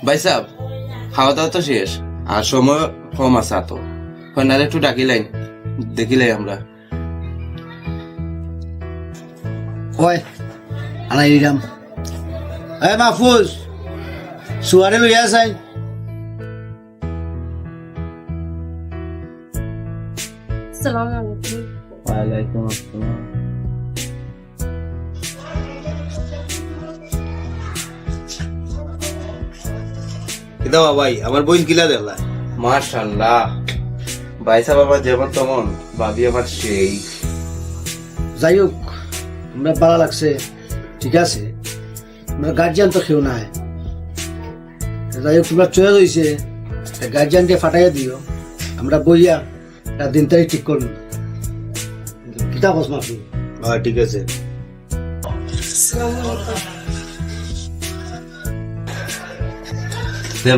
ভাই সাহেব খাওয়া দাওয়া তো শেষ আর সময় কম আছে তো নারে একটু ডাকিলাই দেখিলাই আমরা ওই আনাই দিলাম এ মাহফুজ সুয়ারে লইয়া যাই আসসালামু আলাইকুম। ওয়ালাইকুম আসসালাম কিদাবা ভাই আমার বোন কিলা দেখলা মাশাআল্লাহ ভাই সাহেব আমার যেমন তেমন ভাবি আমার সেই যাই হোক আমরা ভালো লাগছে ঠিক আছে আমরা গার্জিয়ান তো কেউ নাই যাই হোক তোমরা চয়ে রয়েছে গার্জিয়ানকে ফাটাইয়া দিও আমরা বইয়া তার দিন তারিখ ঠিক করুন কিতা বস মাফি হ্যাঁ ঠিক আছে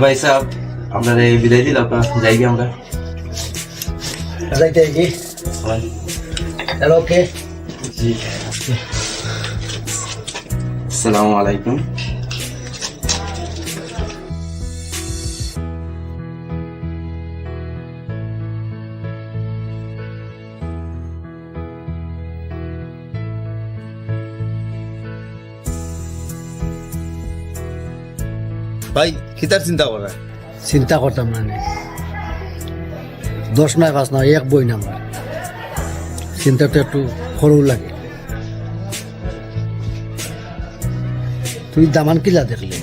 ভাই সাহেব আমরা বিদায় দিলাম যাই গিয়ে আমরা যাইতে কি হ্যালো ওকে জি আসসালামু আলাইকুম ভাই কিতার চিন্তা করা চিন্তা করতাম মানে 10 নয় 5 নয় এক বই নাম্বার চিন্তাটা একটু সরু লাগে তুই দামান কিলা দেখলি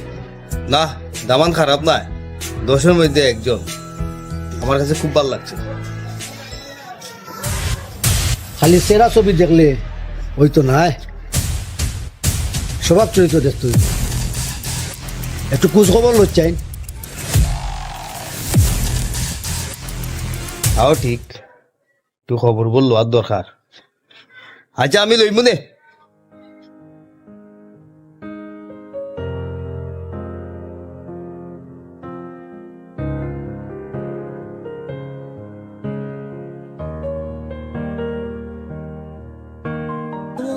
না দামান খারাপ না 10-এর মধ্যে একজন আমার কাছে খুব ভালো লাগছে খালি সেরা ছবি দেখলে ওই তো নাই স্বভাব চরিত্র দেখতে হইব। একটু খোঁজ খবর লচ্ছাই তাও ঠিক তুই খবর বললো আর দরকার আচ্ছা আমি লইব নে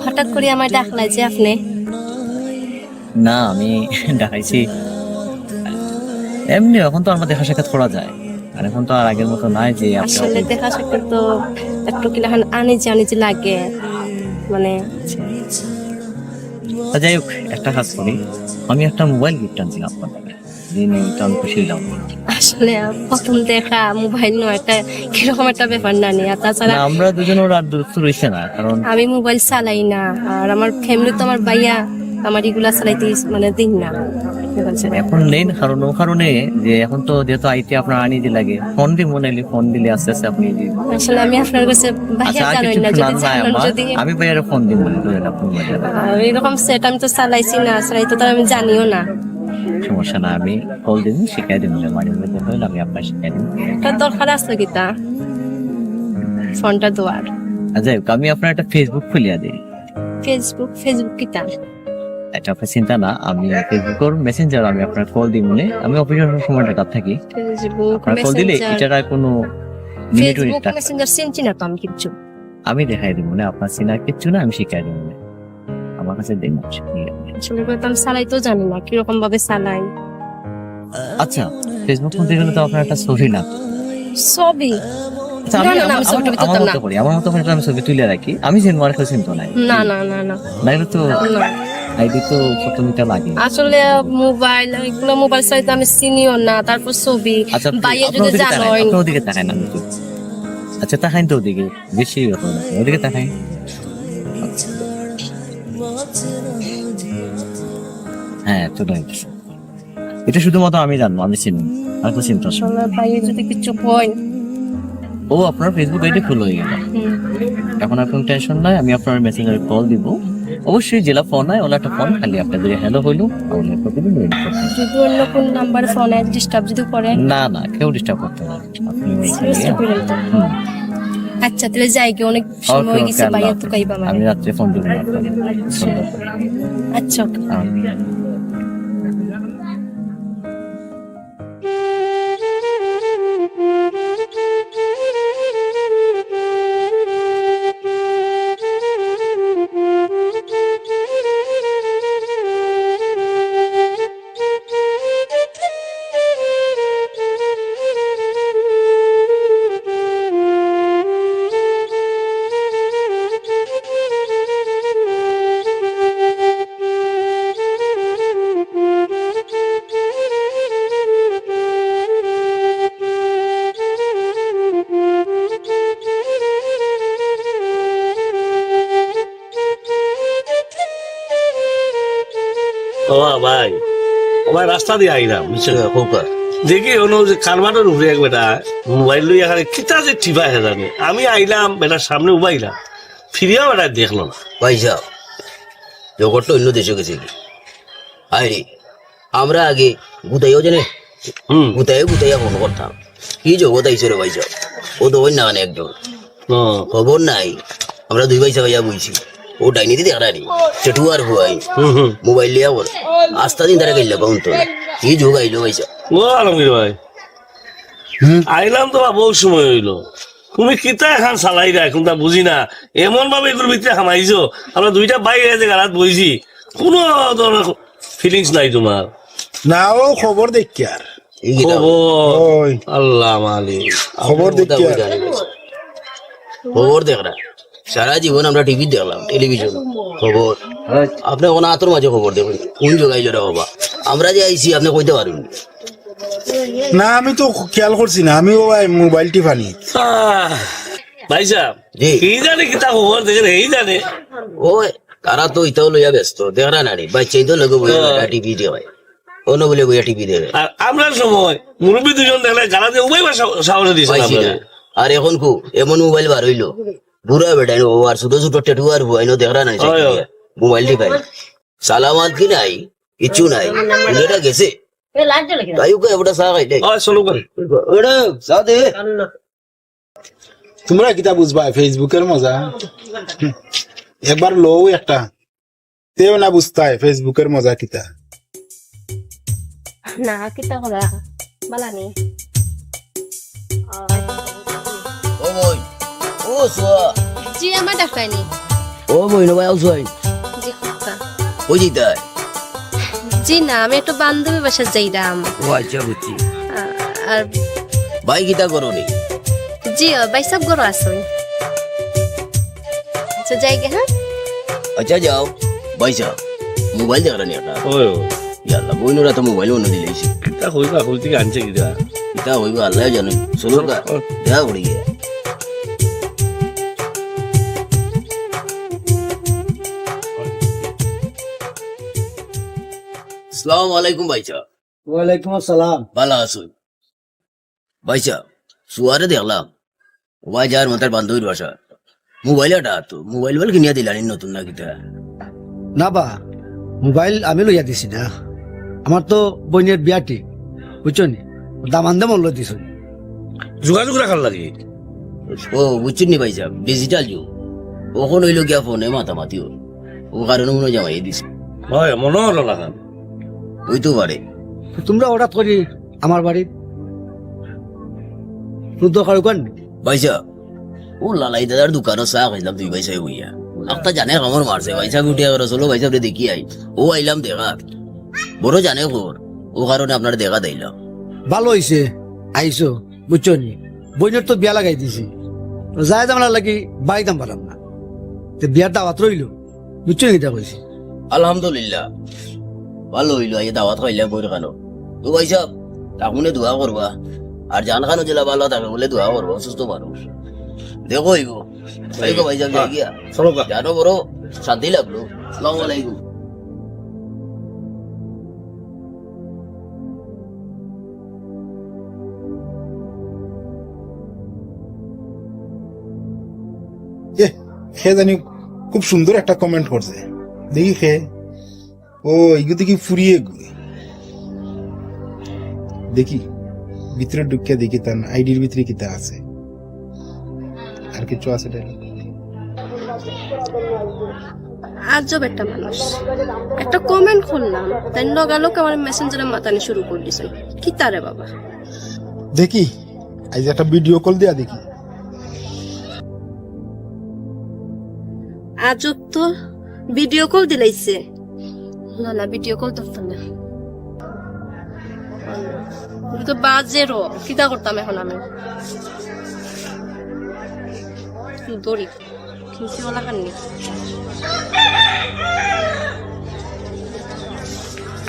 হঠাৎ করে আমার ডাকলাই যে আপনি না আমি দেখাইছি এমনি এখন তো আমার দেখা সাক্ষাৎ করা যায় আর এখন তো আর আগের মতো নাই যে আপনি আসলে দেখা সাক্ষাৎ তো একটু কিলাখান আনিজি লাগে মানে তা যাই হোক একটা কাজ করি আমি একটা মোবাইল গিফট আনছিলাম আপনার থেকে দিনে এটা আমি খুশি হলাম আসলে প্রথম দেখা মোবাইল নয় একটা কিরকম একটা ব্যাপার না নিয়ে তাছাড়া না, আমরা দুজন ওর আর দূরত্ব রয়েছে না কারণ আমি মোবাইল চালাই না আর আমার ফ্যামিলি তো আমার ভাইয়া আমার এগুলা চালাইতে মানে দিন না মোবাইল চালাই। এখন নেই না, কারণ ও কারণে যে এখন তো যেহেতু আইতে আপনার আনি দিয়ে লাগে ফোন দিয়ে মনে হলে ফোন দিলে আস্তে আস্তে আপনি আসলে আমি আপনার কাছে ভাইয়া আচ্ছা আর জানেন কিছু না যদি প্ল্যান নাই জানেন আমার যদি আমি ভাইয়ারে ফোন দিব মনে করেন আপনি মোবাইলে এরকম সেট আমি তো চালাইছি না চালাইতে তো আমি জানিও না সমস্যা না আমি কল দিন শিখাই দিন মাঝে মধ্যে হলে আমি আপনার শিখাই দিন এটা দরকার আছে কিতা ফোনটা দেওয়ার যাই হোক আমি আপনার একটা ফেসবুক খুলিয়া দিই ফেসবুক কিতা এটা আপনার চিন্তা না আমি ফেসবুকের মেসেঞ্জার আমি আপনার কল দিই মনে আমি অফিসের সময় টাকা থাকি ফেসবুক আপনার কল দিলে এটার আর কোনো মিনিট ফেসবুক মেসেঞ্জার চিনছি না তো আমি কিচ্ছু আমি দেখাই দিব মনে আপনার চিনার কিচ্ছু না আমি শিখাই দিব মনে আমার কাছে দিন আসলে তো আমি চালাইতেও জানি না কিরকম ভাবে চালাই আচ্ছা ফেসবুক খুলতে গেলে তো আপনার একটা ছবি না ছবি আচ্ছা, না, না, না, আমি ছবি টবি আমার তুলতাম না। মতো করি আমার মতো করে আমি ছবি তুলে রাখি আমি যে মার কাছে চিন্তা নাই না না না না নাইলে তো না। আইডি তো প্রথমটা লাগে আসলে মোবাইল এগুলো মোবাইল চালাইতে আমি চিনিও না তারপর ছবি আচ্ছা বাইরে আপনার যদি ওদিকে জানো তাকাই, আপনার ওদিকে তাকাই না একটু। আচ্ছা তাকাইন তো ওদিকে বেশি ব্যাপার না। ওদিকে তাকাই হ্যাঁ তো রাইট এটা শুধুমাত্র আমি জানবো আমি চিনি আর তো চিন্তা আছে। আসলে বাইরে যদি কিছু হয় ও আপনার ফেসবুক আইডি ফুল হয়ে গেল এখন আর কোনো টেনশন নাই আমি আপনার মেসেঞ্জারে কল দিব অবশ্যই জেলা ফোন হয় ওলা একটা ফোন খালি আপনাদের হ্যালো হইলো আমাদের প্রতিদিন রেডি করতে যদি অন্য কোন নাম্বার ফোনে ডিস্টার্ব যদি করে না না কেউ ডিস্টার্ব করতে না আপনি Seriously বলেন তো। আচ্ছা তাহলে যাই কি অনেক সময় হয়ে গেছে বাইরে তো কাইবা আমি মানে রাত্রে ফোন দিব আচ্ছা okay. ও ভাই আমার রাস্তা দিয়ে আইলাম বুঝছেন খোকা দেখি হলো যে কারবারের উপরে এক বেটা মোবাইল লইয়া খালি কিতা যে টিপা হে জানি আমি আইলাম বেটার সামনে উবাইলাম ফিরিয়া বেটা দেখলো না ভাই সাহেব জগৎটা অন্য দেশে গেছে কি আরে আমরা আগে গুতাইও জানে গুতাইয়া ফোন করতাম কি জগৎ আইসে রে ভাই সাহেব ও তো ওই না একজন খবর নাই আমরা দুই ভাই সাহেব বইছি ও ডাইনিতে দেখা নি চেটু আর হুয়াই মোবাইল লিয়া বল আস্তা দিন তারা গেল কাউন্ট কি যোগ আইলো ভাই সাহেব ও আলমগীর ভাই আইলাম তো বহু সময় হইলো তুমি কিতা এখন চালাই রা এখন তা বুঝি না এমন ভাবে এগুলোর ভিতরে খামাইছো আমরা দুইটা বাইক আছে গাড়াত বইছি কোনো ধরনের ফিলিংস নাই তোমার না ও খবর দেখি আর এই গীতা খবর আল্লাহ মালিক খবর দেখি আর খবর দেখ না সারা জীবন আমরা টিভি দেখলাম টেলিভিশন খবর আপনি কোন আতর মাঝে খবর দেখুন কোন যোগাইল রে বাবা আমরা যে আইছি আপনি কইতে পারবেন না আমি তো খেয়াল করছি না আমি ও মোবাইল টিফানি ভাই সাহেব জি। কি জানে কিতা খবর দেখেন এই জানে ওই তারা তো ইতাও লইয়া ব্যস্ত দেখা নানি বাচ্চাই তো লগে বইয়া টিভি দেখায় অন্য বলে বইয়া টিভি দেখে আর আমরা সময় মুরব্বী দুজন দেখলে গালা দিয়ে উভয় সাহস দিয়েছে পাইছি না আর এখন কু এমন মোবাইল বার হইলো বুড়া বেটা ও আর ছোট ছোট টেটু আর ভুয়াইনো দেখা নাই মোবাইল টিপাই সালামাত কি নাই কিচ্ছু নাই এটা গেছে তাই ওকে ওটা চা খাই চলো করে ওটা চা দে তোমরা কিতা বুঝবা ফেসবুকের মজা একবার লো একটা তেও না বুঝতাই ফেসবুকের মজা কিতা না কিতা করা বালানি ও বই ও সোয়া জি আমার ডাক্তারনি ও বই না ভাই আউসাই জি খোকা ও জিতাই জি না আমি একটু বান্ধবী বাসা যাইলাম ও আচ্ছা বুঝছি আর ভাই কিতা করো নি জি ভাই সব গরো আসুন আচ্ছা যাই গে হ্যাঁ আচ্ছা যাও ভাই সাহেব মোবাইল দেখা নি একটা ওই ইয়াল্লা বইনোরা তো মোবাইল অন্য দিলেছি কিতা কইবা কই থেকে আনছে কিতা কিতা হইব আল্লাহ জানে চলো কা দেখা করি গিয়া আসসালামু আলাইকুম ভাই সাহেব ওয়ালাইকুম আসসালাম ভালো আছো ভাই সাহেব সুয়ারে দেখলাম ওয়াই যার মাতার বান্ধবীর বাসা মোবাইল এটা তো মোবাইল বল কিনিয়া দিলানি নতুন না কিতা না বা মোবাইল আমি লইয়া দিছি না আমার তো বোনের বিয়াটি বুঝছো নি দামান দাম লই দিছ যোগাযোগ রাখার লাগে ও বুঝছেন নি ভাই সাহেব ডিজিটাল যুগ ওখন হইল গিয়া ফোনে মাতামাতি হল ও কারণে মনে হয় জামাই দিছে হয় মনে হলো না হইতো পারে তোমরা হঠাৎ করি আমার বাড়ি দরকার কোন ভাই সাহেব ও লালাই দাদার দোকানও চা খাইলাম দুই ভাই সাহেব হইয়া একটা জানে কামড় মারছে ভাই সাহেব উঠিয়া করে চলো ভাই সাহেব দেখি আই ও আইলাম দেখা বড় জানে খবর ও কারণে আপনার দেখা দিলাম ভালো হইছে আইসো বুঝছো নি বোনের তো বিয়া লাগাই দিছি যাই দাম লাগি বাড়ি দাম পারলাম না তো বিয়ার দাওয়াত রইল বুঝছো নি এটা কইছি আলহামদুলিল্লাহ ভালো হইলো আইয়া দাওয়াত খাইলাম বইর খানো তো ভাই সাহেব তাকুনে দোয়া করবা আর জান খানো জেলা ভালো থাকে বলে দোয়া করবো সুস্থ মানুষ দেখো হইব ভাই সাহেব যাই গিয়া চলো কা জানো বড় শান্তি লাগলো আসসালামু আলাইকুম খে জানি খুব সুন্দর একটা কমেন্ট করছে দেখি খে ও এগুলো দেখি ফুরিয়ে দেখি ভিতরে ঢুকিয়া দেখি তার আইডির ভিতরে কিতা আছে আর কিছু আছে আজব একটা মানুষ একটা কমেন্ট করলাম তাই লগালগ আমার মেসেঞ্জারে মাতানি শুরু করে দিছে কি তারে বাবা দেখি আজ একটা ভিডিও কল দেয়া দেখি আজব তো ভিডিও কল দিলাইছে না না ভিডিও কল ধরতাম না এটা তো বাজেরও কিতা করতাম এখন আমি দড়ি খিঁচিওয়ালা কান্নি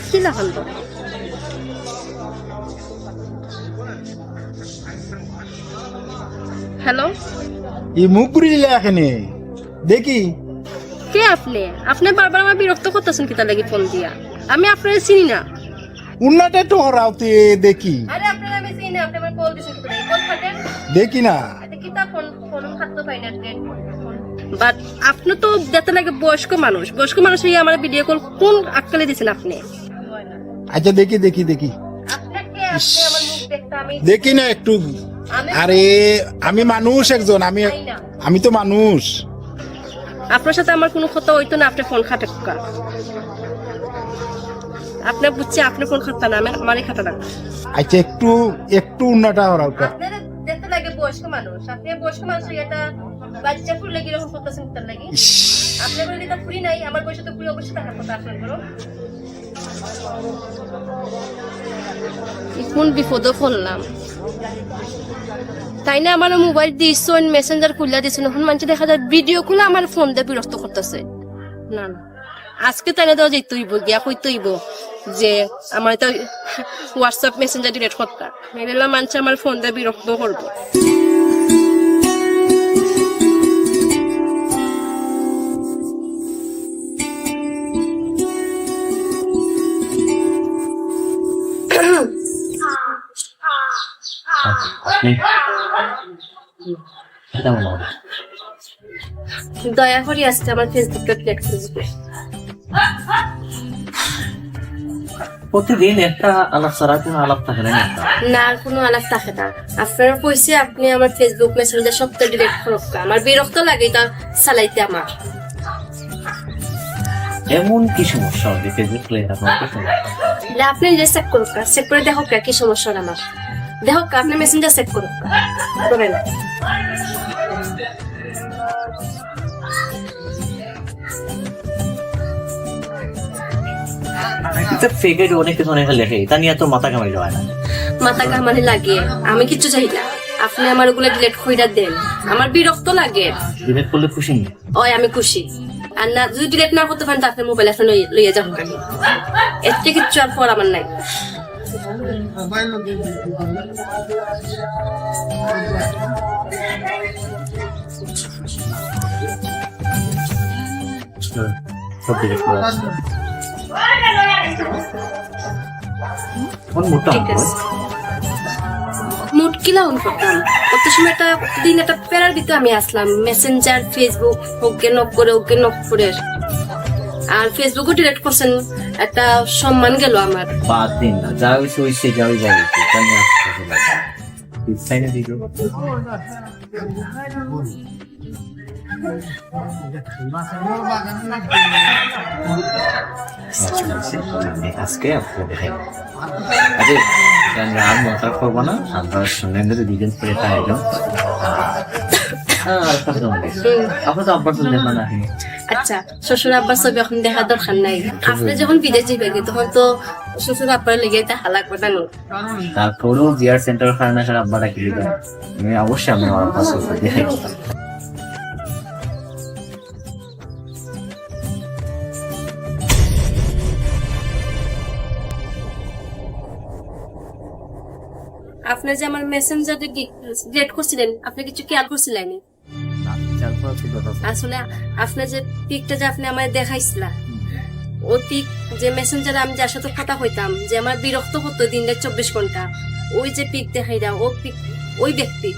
কি লাগান তো হ্যালো এই মুখ ঘুরি দিলে এখানে দেখি কে আপনি? আপনি বারবার আমার বিরক্ত করতেছেন কিতা লাগি ফোন দিয়া? আমি আপনারে চিনি না। উন্নটা একটু হরাওতে দেখি আরে আপনারা আমি চিনি না, আপনি আমার কল দিছেন কিতা লাগি? কল কাটেন। দেখি না এটা কিতা ফোন হাততো পাই না ডেট। বাট আপনি তো দেখতে লাগে বয়স্ক মানুষ। বয়স্ক মানুষ হইয়া আমার ভিডিও কল কোন আক্কেলে দিছেন আপনি? আচ্ছা দেখি দেখি দেখি আপনাকে আপনি আমার মুখ দেখতে আমি দেখি না একটু আমি আরে আমি মানুষ একজন চাই না। আমি তো মানুষ আপনার সাথে আমার কোনো কথা হইতো না, আপনি ফোন খাটে কা। আপনি বুঝছি আপনি ফোন খাটতা না, আমারই খাটা না। আচ্ছা একটু একটু উন্নটা হরাওটা আপনারা দেখতে লাগে বয়স্ক মানুষ, আপনি বয়স্ক মানুষ এটা বাচ্চা ফুল লাগি এরকম করতেছেন তার লাগি। আপনি বলে দিতে ফুরি নাই, আমার বয়সে তো ফুরি অবশ্যই থাকার কথা আপনার করো। কোন বিপদে ফোনলাম, তাই না? আমার মোবাইল দিয়েছেন, মেসেঞ্জার খুলে দিয়েছেন, এখন মানুষ দেখা যায় ভিডিও খুলে আমার ফোন দিয়ে বিরক্ত করতেছে। না না, আজকে তাই না দেওয়া যেতইব, গিয়া কইতইব যে আমার তো হোয়াটসঅ্যাপ মেসেঞ্জার ডিলিট করতা। এগুলো মানুষ আমার ফোন দিয়ে বিরক্ত করবো। কেমন হবে? দয়া করে আজকে আমার ফেসবুকটা অ্যাক্সেস করে। প্রতিদিন একটা আলাপ ছাড়া কোনো আলাপ থাকে না একটা। না, আর কোনো আলাপ থাকে না। আপনারা কইছে আপনি আমার ফেসবুক মেসেঞ্জার সবটা ডিলিট করুক, আমার বিরক্ত লাগে তা চালাইতে আমার। এমন কি সমস্যা হবে ফেসবুক প্লে আপনার কি সমস্যা? আপনি যে চেক করুক, চেক করে দেখো কি সমস্যা আমার, দেখো আপনি মেসেঞ্জার চেক করুক করেন। ফেক আইডি অনেক কিছু অনেক লেখে, তা নিয়ে তোর মাথা কামাই হয় না। মাথা কামানে লাগে, আমি কিছু চাই না, আপনি আমার ওগুলো ডিলিট কইরা দেন, আমার বিরক্ত লাগে। ডিলিট করলে খুশি নেই? ওই আমি খুশি। আর না যদি ডিলিট না করতে পারেন তো আপনার মোবাইল এখন লইয়া যাবো, এর থেকে কিচ্ছু আর পর আমার নাই। সব ডিলিট করে আসছে। মোটা ঠিক আছে, মুড কিলা অন করতাম কত সময় একটা দিন একটা প্যারার ভিতরে আমি আসলাম, মেসেঞ্জার ফেসবুক ওকে নক করে আর ফেসবুকও ডিলিট করছেন, একটা সম্মান গেল আমার। বাদ দিন না, যা হয়েছে হয়েছে, যা হয়েছে জানি সাইনে দিল। আজকে আপনাকে দেখাই আরে আর মজা করবো না, আমরা শুনলেন যে ডিটেলস করে তাই এলো। আপনার তো আব্বার শুনলেন না? আচ্ছা, শ্বশুর আব্বার ছবি এখন দেখার দরকার নাই, আপনি যখন বিদেশ যাবে তখন তো শ্বশুর আব্বার লেগে দেখা লাগবে না। তারপরেও জিয়ার সেন্টার খারাপ না আব্বারা কি দিবেন, আমি অবশ্যই আমি আমার আব্বার ছবি দেখাই। আপনি যে আমার মেসেঞ্জারে ডিলিট করছিলেন, আপনি কিছু খেয়াল করছিলেন? আসলে আপনার যে পিকটা যে আপনি আমায় দেখাইছিলা, ও পিক যে মেসেঞ্জারে আমি যার সাথে কথা হইতাম, যে আমার বিরক্ত হতো দিনটা 24 ঘন্টা, ওই যে পিক দেখাইরা ও পিক ওই ব্যক্তি।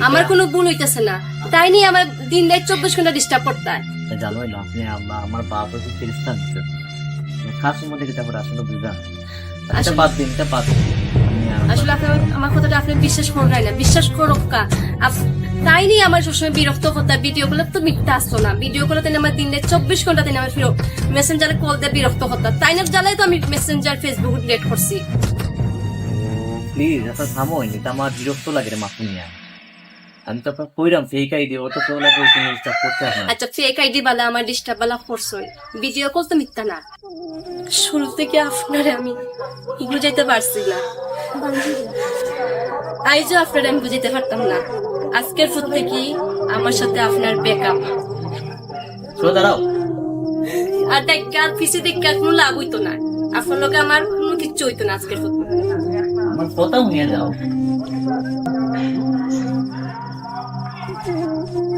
আমার কোনো ভুল হইতেছে না, তাই নিয়ে আমার দিনটা 24 ঘন্টা ডিস্টার্ব করতে হয়। জানো আপনি আমার বাবা তো খ্রিস্টান, খাসের মধ্যে কিতাব আসলে বুঝলাম। আচ্ছা বাদ দিন, এটা বাদ দিন। আসলে আপনি আমার কথাটা আপনি বিশ্বাস করেন না, বিশ্বাস করুক কা। তাই নিয়ে আমার সবসময় বিরক্ত হতো, ভিডিও গুলো তো মিথ্যা আসতো না, ভিডিও গুলো তেনে আমার দিনে 24 ঘন্টা তেনে আমার মেসেঞ্জারে কল দিয়ে বিরক্ত হতো, তাই না জ্বালাই তো আমি মেসেঞ্জার ফেসবুক ডিলিট করছি। প্লিজ আপনার থামো, এটা আমার বিরক্ত লাগে রে মাথা নিয়ে। আমি তো আপনার কইরাম ফেক আইডি, ওটা তো ওলা কই তুমি ডিস্টার্ব করতে না। আচ্ছা ফেক আইডি বালা আমার ডিস্টার্ব বালা করছই, ভিডিও কল তো মিথ্যা না। শুরু থেকে আপনারে আমি বুঝাইতে পারছি না, আইজও আপনারে আমি বুঝাইতে পারতাম না। আজকের পর থেকে আমার সাথে আপনার ব্যাকআপ। দাঁড়াও, আর দেখা পিছিয়ে দেখা কোনো লাভ হইতো না, আপনার লোক আমার কোনো কিচ্ছু হইতো না আজকের পর। আমার কথা নিয়ে যাও। আমি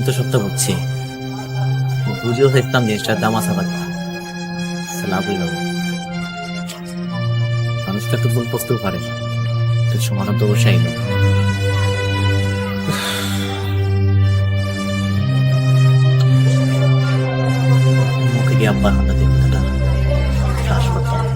তো সত্য বলছি, বুঝেও দেখতাম জিনিসটার দাম আসা পারতাম, লাভ হইল না। মানুষ তো একটু ভুল বুঝতেও পারে, তো সমাধান তো অবশ্যই এলো। মুখে গিয়ে আব্বার হাতে দিয়ে কথাটা শ্বাস করতাম।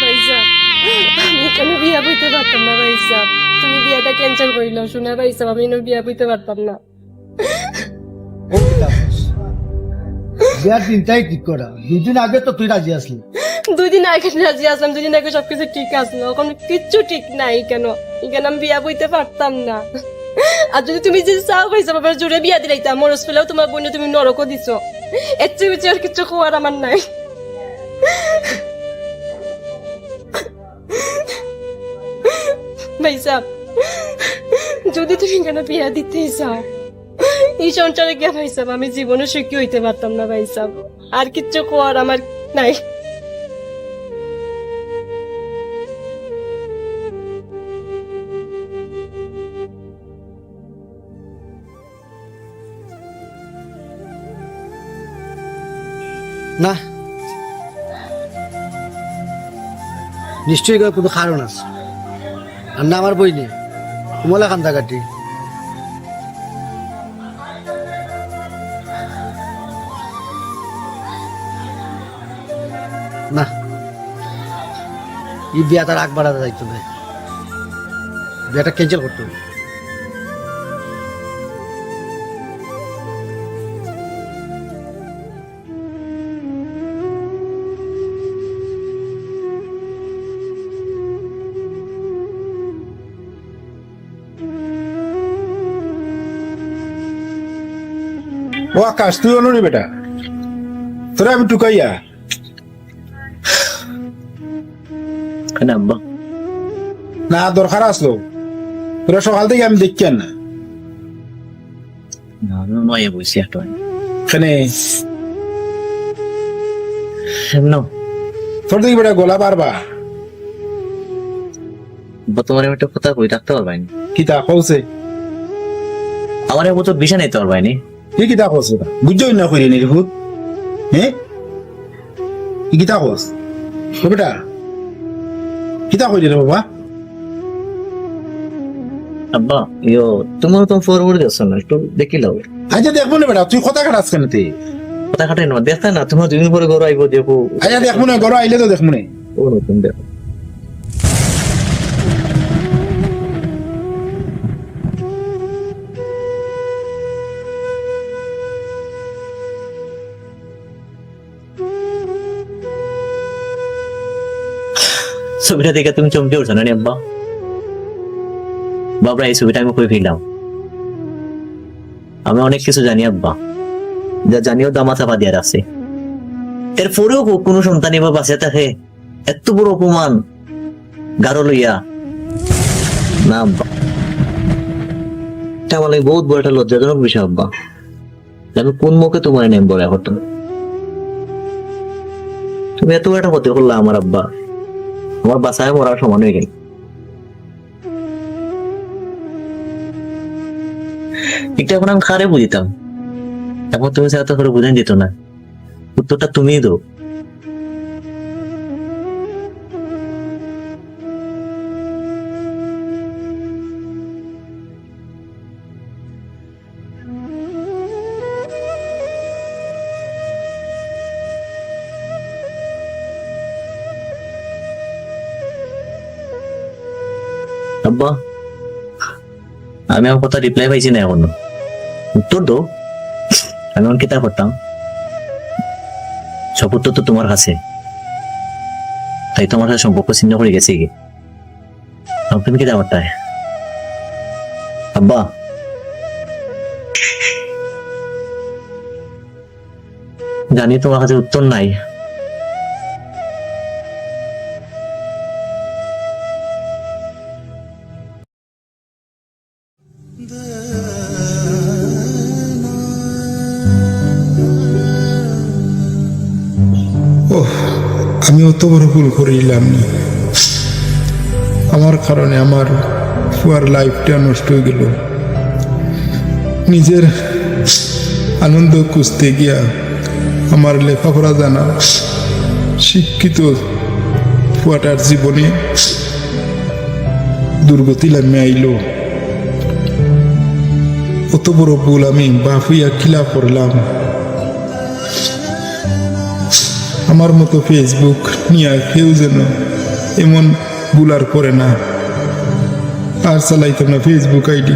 ভাইসাব, আমি কেন বিয়া বইতে পারতাম না ভাইসাব? তুমি বিয়াটা ক্যান্সেল করিল শোনা ভাইসাব, আমি বিয়া বইতে পারতাম না। ও কিতা কস? বিয়ার দিনটাই ঠিক করা, 2 দিন আগে তো তুই রাজি আসলি। 2 দিন আগে রাজি আসলাম, 2 দিন আগে সবকিছু ঠিক আসলো, এখন কিচ্ছু ঠিক নাই। কেন এখানে আমি বিয়া বইতে পারতাম না। আর যদি তুমি যে চাও ভাইসাব, আবার জোরে বিয়া দিলাইতাম, মরস ফেলেও তোমার বোনে তুমি নরকও দিছো। এর চেয়ে বেশি আর কিচ্ছু খোয়ার আমার নাই। ভাইসাব, যদি তুমি কেন বিয়া দিতে চাও, এই সংসারে গিয়া ভাইসাব আমি জীবনে সুখী হইতে পারতাম না ভাইসাব। আর কিচ্ছু খোয়ার আমার নাই। না, নিশ্চয়ই কোনো কারণ আছে। আর না আমার বই নেই, কমলা কান্দাকাটি। না, এই বিয়া তার আগ বাড়াতে যাইতো না, বিয়াটা ক্যান্সেল করতে হবে। ও আকাশ, তুই অনুরি বেটা, তোরা আমি টুকাইয়া কেন আব্বা? না দরকার আসলো, তোরা সকাল থেকে আমি দেখি না। নয় বলছি একটু এখানে তোর দেখি বেটা গলা বারবা। তোমার একটা কথা কই রাখতে পারবাইনি, কিতা কৌছে? আমার মতো বিষা নিতে পারবাইনি। কি কিতা কৌছে? বুঝছই না করি নি রিহুত, হ্যাঁ? কি কিতা কৌস? ও বেটা কিতা কইলি রে বাবা? আব্বা ইয়ো তোমার তো ফরওয়ার্ড দিছ না, একটু দেখি লও। আচ্ছা দেখবো না বেটা, তুই কথা কাটাস কেন? তুই কথা কাটাই না, দেখা না তোমার 2 দিন পরে ঘর আইবো, দেখো। আচ্ছা দেখবো না, ঘর আইলে তো দেখবো না। ও নতুন দেখো। ছবিটা দেখে তুমি চমকে উঠছো না আব্বা? বাবরা এই ছবিটা আমি কই ফেললাম? আমি অনেক কিছু জানি আব্বা, যা জানিও দামা চাপা দিয়ে রাখছে। এরপরেও কোনো সন্তান এবার বাঁচে থাকে এত বড় অপমান গাঢ় লইয়া? না আব্বা, এটা আমার বহুত বড় একটা লজ্জাজনক বিষয় আব্বা। আমি কোন মুখে তোমার নেম বলে এখন? তুমি এত একটা ক্ষতি করলা আমার আব্বা, আমার বাসায় মরার সমান হয়ে গেল। এটা এখন আমি খারে বুঝিতাম, এখন তুমি সাথে করে বুঝেন দিত না। উত্তরটা তুমিই দাও। আব্বা, আমি আমার কথা রিপ্লাই পাইছি না এখনো, উত্তর দো। আমি এখন কিতা করতাম? সব উত্তর তো তোমার কাছে। তাই তো আমার সাথে সম্পর্ক ছিন্ন করে গেছে কি? তুমি কি ব্যাপারটায় আব্বা? জানি তোমার কাছে উত্তর নাই, ওহ, আমি অত বড় ভুল করিলাম না। আমার কারণে আমার পুয়ার লাইফটা নষ্ট হয়ে গেল। নিজের আনন্দ খুঁজতে গিয়া আমার লেখাপড়া জানা শিক্ষিত পুয়াটার জীবনে দুর্গতি নামে আইল। অত বড় ভুল আমি বাপ হইয়া কিলা করলাম। আমার মতো ফেসবুক নিয়ে কেউ যেন এমন ভুল আর করে না। আর চালাইতাম না ফেসবুক আইডি।